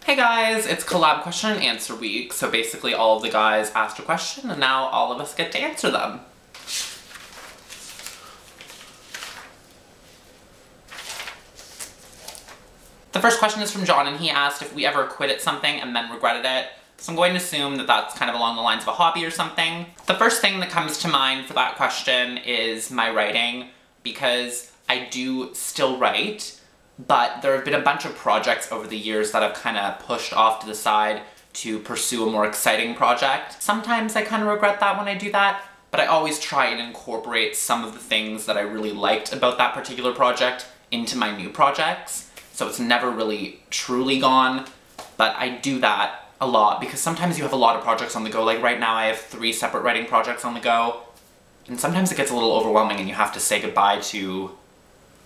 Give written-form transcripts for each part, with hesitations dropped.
Hey guys, it's collab question and answer week, so basically all of the guys asked a question and now all of us get to answer them. The first question is from John and he asked if we ever quit at something and then regretted it. So I'm going to assume that that's kind of along the lines of a hobby or something. The first thing that comes to mind for that question is my writing, because I do still write. But there have been a bunch of projects over the years that I've kind of pushed off to the side to pursue a more exciting project. Sometimes I kind of regret that when I do that, but I always try and incorporate some of the things that I really liked about that particular project into my new projects. So it's never really truly gone, but I do that a lot because sometimes you have a lot of projects on the go. Like right now I have 3 separate writing projects on the go, and sometimes it gets a little overwhelming and you have to say goodbye to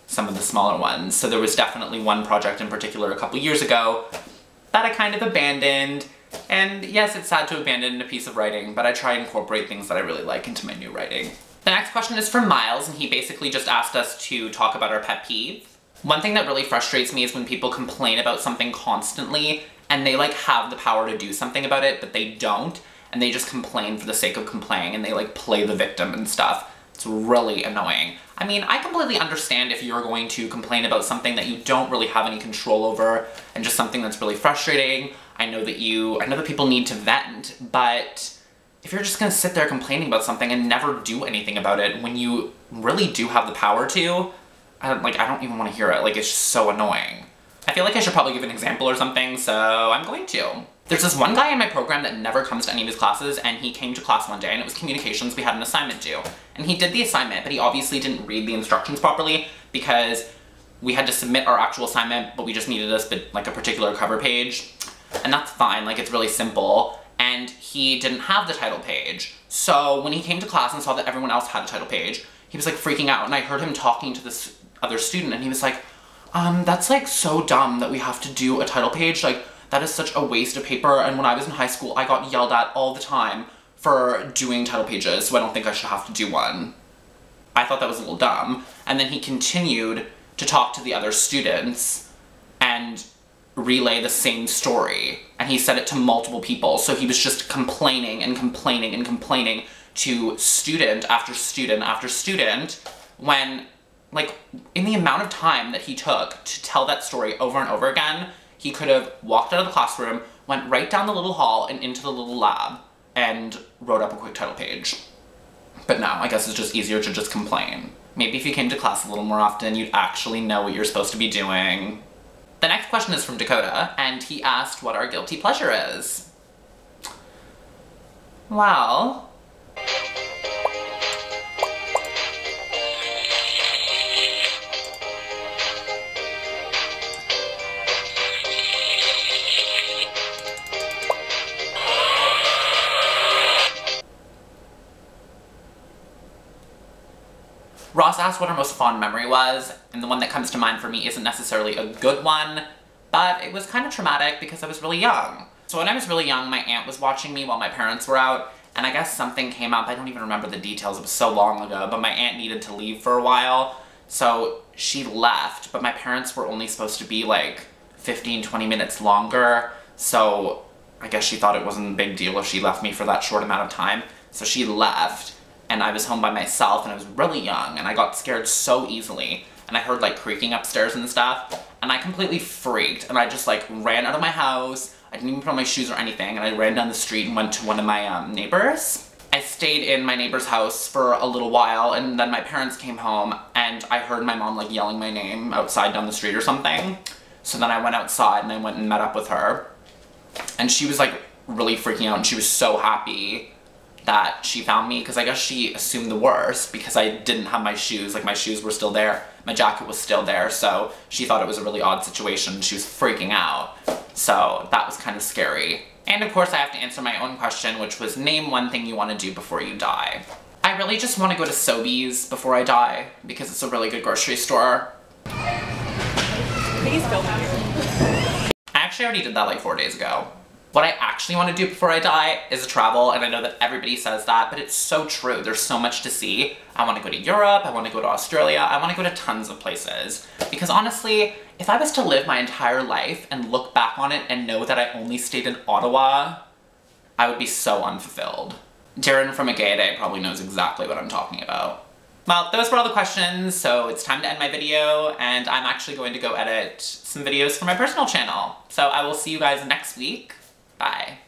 some of the smaller ones. So there was definitely one project in particular a couple years ago that I kind of abandoned, and yes, it's sad to abandon a piece of writing, but I try and incorporate things that I really like into my new writing. The next question is from Miles, and he basically just asked us to talk about our pet peeve. One thing that really frustrates me is when people complain about something constantly, and they like have the power to do something about it, but they don't, and they just complain for the sake of complaining, and they like play the victim and stuff. It's really annoying. I mean, I completely understand if you're going to complain about something that you don't really have any control over and just something that's really frustrating. I know that people need to vent, but if you're just gonna sit there complaining about something and never do anything about it when you really do have the power to, I don't even want to hear it. Like, it's just so annoying. I feel like I should probably give an example or something, so I'm going to. There's this one guy in my program that never comes to any of his classes, and he came to class one day and it was communications. We had an assignment due. And he did the assignment, but he obviously didn't read the instructions properly because we had to submit our actual assignment, but we just needed a particular cover page. And that's fine, like it's really simple. And he didn't have the title page. So when he came to class and saw that everyone else had a title page, he was like freaking out, and I heard him talking to this other student and he was like, that's like so dumb that we have to do a title page, like that is such a waste of paper, and when I was in high school I got yelled at all the time for doing title pages, so I don't think I should have to do one. I thought that was a little dumb, and then he continued to talk to the other students and relay the same story, and he said it to multiple people, so he was just complaining and complaining and complaining to student after student after student when, like, in the amount of time that he took to tell that story over and over again, he could have walked out of the classroom, went right down the little hall and into the little lab, and wrote up a quick title page. But no, I guess it's just easier to just complain. Maybe if you came to class a little more often, you'd actually know what you're supposed to be doing. The next question is from Dakota, and he asked what our guilty pleasure is. Well, Ross asked what our most fond memory was, and the one that comes to mind for me isn't necessarily a good one, but it was kind of traumatic because I was really young. So when I was really young, my aunt was watching me while my parents were out, and I guess something came up. I don't even remember the details, it was so long ago, but my aunt needed to leave for a while, so she left, but my parents were only supposed to be like 15-20 minutes longer, so I guess she thought it wasn't a big deal if she left me for that short amount of time, so she left. And I was home by myself, and I was really young, and I got scared so easily, and I heard like creaking upstairs and stuff, and I completely freaked, and I just like ran out of my house. I didn't even put on my shoes or anything, and I ran down the street and went to one of my neighbors. I stayed in my neighbor's house for a little while, and then my parents came home, and I heard my mom like yelling my name outside down the street or something. So then I went outside and I went and met up with her, and she was like really freaking out, and she was so happy that she found me, because I guess she assumed the worst because I didn't have my shoes. Like, my shoes were still there, my jacket was still there, so she thought it was a really odd situation. She was freaking out, so that was kind of scary. And of course I have to answer my own question, which was name one thing you want to do before you die. I really just want to go to Sobeys before I die because it's a really good grocery store. Please film here. I actually already did that like 4 days ago. What I actually want to do before I die is travel, and I know that everybody says that, but it's so true. There's so much to see. I want to go to Europe, I want to go to Australia, I want to go to tons of places. Because honestly, if I was to live my entire life and look back on it and know that I only stayed in Ottawa, I would be so unfulfilled. Darren from A Gay Day probably knows exactly what I'm talking about. Well, those were all the questions, so it's time to end my video, and I'm actually going to go edit some videos for my personal channel. So I will see you guys next week. Bye.